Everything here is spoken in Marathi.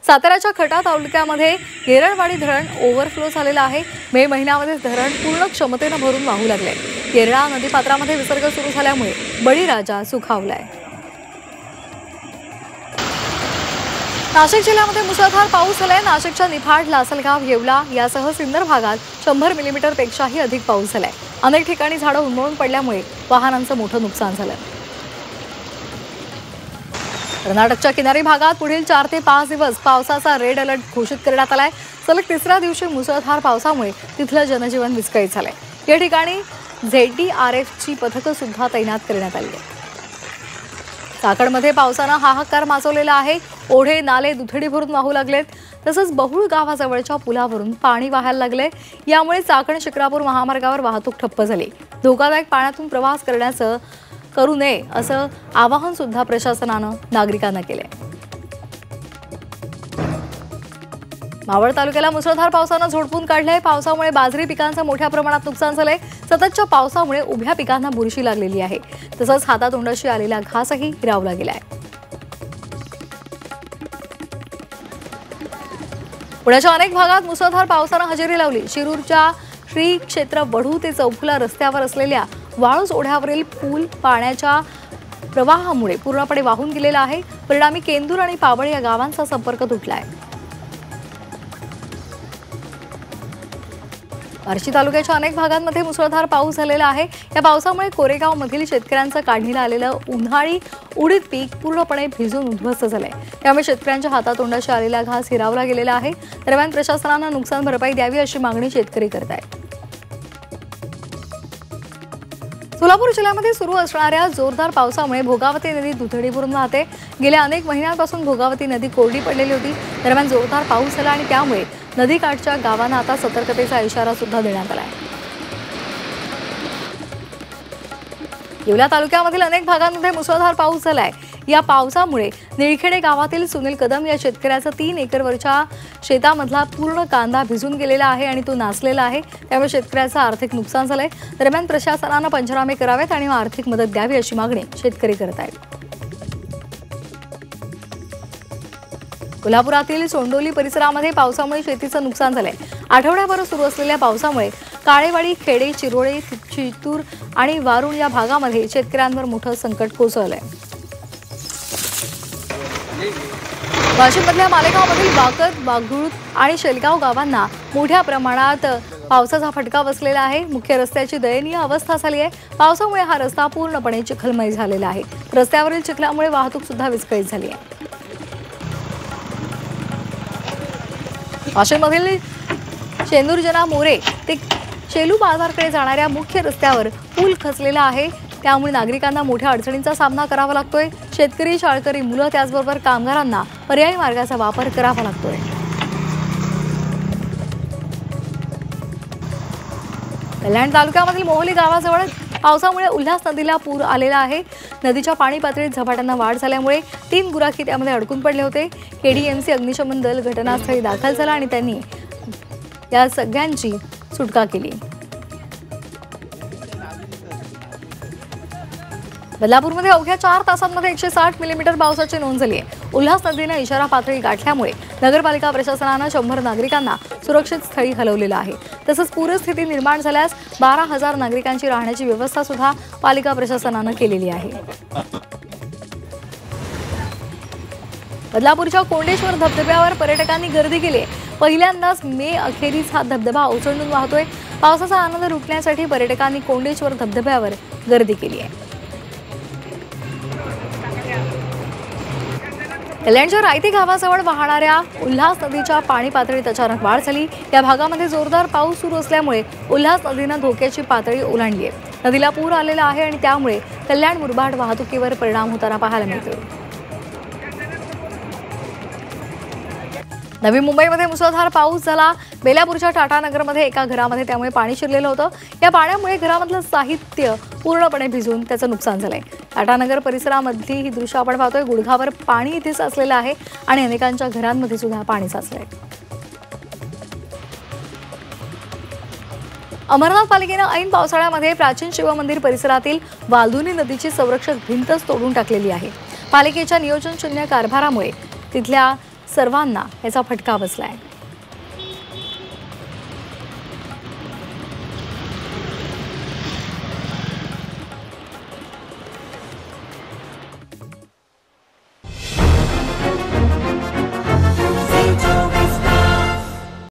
साताऱ्याच्या खटा तालुक्यामध्ये केरळवाडी धरण ओव्हरफ्लो झालेलं आहे। मे महिन्यामध्ये धरण पूर्ण क्षमतेने भरून वाहू लागले। केरळा नदीपात्रामध्ये विसर्ग सुरू झाल्यामुळे बळीराजा सुखावलाय। नाशिक जिल्ह्यामध्ये मुसळधार पाऊस झालाय। नाशिकच्या निफाड, लासलगाव, येवला यासह सिन्नर भागात 100 मिलीमीटरपेक्षाही अधिक पाऊस झालाय। अनेक ठिकाणी झाडं उन्मळून पडल्यामुळे वाहनांचं मोठं नुकसान झालं। कर्नाटकच्या किनारी भागात पुढील 4 ते 5 दिवस पावसाचा रेड अलर्ट घोषित करण्यात आलाय। सलग तिसऱ्या दिवशी मुसळधार पावसामुळे तिथलं जनजीवन विस्कळीत झालंय। या ठिकाणी ZDRFची पथकं सुद्धा तैनात करण्यात आली आहेत। चाकणमध्ये पावसानं हाहाकार माजवलेला आहे। ओढे, नाले दुथडी भरून वाहू लागलेत। तसंच बहुळ गावाजवळच्या पुलावरून पाणी वाहायला लागले। यामुळे चाकण शिक्रापूर महामार्गावर वाहतूक ठप्प झाली। धोकादायक पाण्यातून प्रवास करू नये असं आवाहन सुद्धा प्रशासनानं नागरिकांना केलंय। मावळ तालुक्याला मुसळधार पावसानं झोडपून काढलंय। पावसामुळे बाजरी पिकांचं मोठ्या प्रमाणात नुकसान झालंय। सततच्या पावसामुळे उभ्या पिकांना बुरशी लागलेली आहे। तसंच हातातोंडाशी आलेला घासही हिरावला गेलाय। पुण्याच्या अनेक भागात मुसळधार पावसानं हजेरी लावली। शिरूरच्या श्री क्षेत्र वढू ते चौफुला रस्त्यावर असलेल्या वाळूस ओढ्यावरील पूल पाण्याच्या प्रवाहामुळे पूर्णपणे वाहून गेलेला आहे। परिणामी केंदूर आणि पाबळ या गावांचा संपर्क तुटलाय। बार्शी तालुक्याच्या अनेक भागांमध्ये मुसळधार पाऊस झालेला आहे। या पावसामुळे कोरेगाव मधील शेतकऱ्यांचं काढणीला आलेलं उन्हाळी उडीद पीक पूर्णपणे भिजून उद्ध्वस्त झालंय। त्यामुळे शेतकऱ्यांच्या हातातोंडाशी आलेला घास हिरावला गेलेला आहे। दरम्यान प्रशासनानं नुकसान भरपाई द्यावी अशी मागणी शेतकरी करत आहेत। सोलापूर जिल्ह्यामध्ये सुरू असणाऱ्या जोरदार पावसामुळे भोगावती नदी दुथडी भरून वाहते। गेल्या अनेक महिन्यांपासून भोगावती नदी कोरडी पडलेली होती। दरम्यान जोरदार पाऊस झाला आणि त्यामुळे नदीकाठच्या गावांना आता सतर्कतेचा इशारा सुद्धा देण्यात आलाय। येवला तालुक्यामधील अनेक भागांमध्ये मुसळधार पाऊस झालाय। या पावसामुळे निळखेडे गावातील सुनील कदम या शेतकऱ्याचा 3 एकरवरच्या शेतामधला पूर्ण कांदा भिजून गेलेला आहे आणि तो नासलेला आहे। त्यामुळे शेतकऱ्याचं आर्थिक नुकसान झालंय। दरम्यान प्रशासनानं पंचनामे करावेत आणि आर्थिक मदत द्यावी अशी मागणी शेतकरी करत आहेत। कोल्हापुरातील सोंडोली परिसरामध्ये पावसामुळे शेतीचं नुकसान झालंय। आठवड्याभर सुरू असलेल्या पावसामुळे काळेवाडी, खेडे, चिरोळे, चितूर आणि वारुण या भागामध्ये शेतकऱ्यांवर मोठं संकट कोसळलंय। वाशिममधल्या मालेगावमधील वाकद, वाघूळ आणि शेलगाव गावांना मोठ्या प्रमाणात पावसाचा फटका बसलेला आहे। मुख्य रस्त्याची दयनीय अवस्था झाली आहे। पावसामुळे हा रस्ता पूर्णपणे चिखलमय झालेला आहे। रस्त्यावरील चिखलामुळे वाहतूक सुद्धा विस्कळीत झाली आहे। वाशिममधील शेंदूरजना मोरे ते शेलू बाजारकडे जाणाऱ्या मुख्य रस्त्यावर पूल खचलेला आहे। त्यामुळे नागरिकांना मोठ्या अडचणींचा सामना करावा लागतोय। शेतकरी, शाळकरी, मुलं त्याचबरोबर कामगारांना पर्यायी मार्गाचा वापर करावा लागतोय। कल्याण तालुक्यामधील मोहली गावाजवळ पावसामुळे उल्हास नदीला पूर आलेला आहे। नदीच्या पाणी पातळीत झपाट्याने वाढ झाल्यामुळे 3 गुराखी त्यामध्ये अडकून पडले होते। KDMC अग्निशमन दल घटनास्थळी दाखल झाला आणि त्यांनी या सगळ्यांची सुटका केली। बदलापूरमध्ये अवघ्या 4 तासांमध्ये 160 मिलीमीटर पावसाची नोंद झाली आहे। उल्हास नदीने इशारा पातळी गाठल्यामुळे नगरपालिका प्रशासनानं 100 नागरिकांना सुरक्षित स्थळी हलवलेलं आहे। तसंच पूरस्थिती निर्माण झाल्यास 12,000 नागरिकांची राहण्याची व्यवस्था सुद्धा पालिका प्रशासनानं केलेली आहे। बदलापूरच्या कोंडेश्वर धबधब्यावर पर्यटकांनी गर्दी केली आहे। पहिल्यांदाच मे अखेरीस हा धबधबा ओसंडून वाहतोय। पावसाचा आनंद लुटण्यासाठी पर्यटकांनी कोंडेश्वर धबधब्यावर गर्दी केली आहे। कल्याणच्या रायती गावाजवळ वाहणाऱ्या उल्हास नदीच्या पाणी पातळीत अचानक वाढ झाली। या भागामध्ये जोरदार पाऊस सुरू असल्यामुळे उल्हास नदीनं धोक्याची पातळी ओलांडली आहे। नदीला पूर आलेला आहे आणि त्यामुळे कल्याण मुरबाड वाहतुकीवर परिणाम होताना पाहायला मिळतोय। नवी मुंबईमध्ये मुसळधार पाऊस झाला। बेलापूरच्या टाटानगरमध्ये एका घरामध्ये त्यामुळे पाणी शिरलेलं होतं। या पाण्यामुळे घरामधलं साहित्य पूर्णपणे भिजून त्याचं नुकसान झालंय। टाटानगर परिसरामधली ही दृश्य आपण पाहतोय। गुडघावर पाणी इथे साचलेलं आहे आणि अनेकांच्या घरांमध्ये सुद्धा पाणी साचलंय। अमरनाथ पालिकेनं ऐन पावसाळ्यामध्ये प्राचीन शिवमंदिर परिसरातील वालधुनी नदीची संरक्षक भिंतच तोडून टाकलेली आहे। पालिकेच्या नियोजन शून्य कारभारामुळे तिथल्या सर्वांना याचा फटका बसलाय.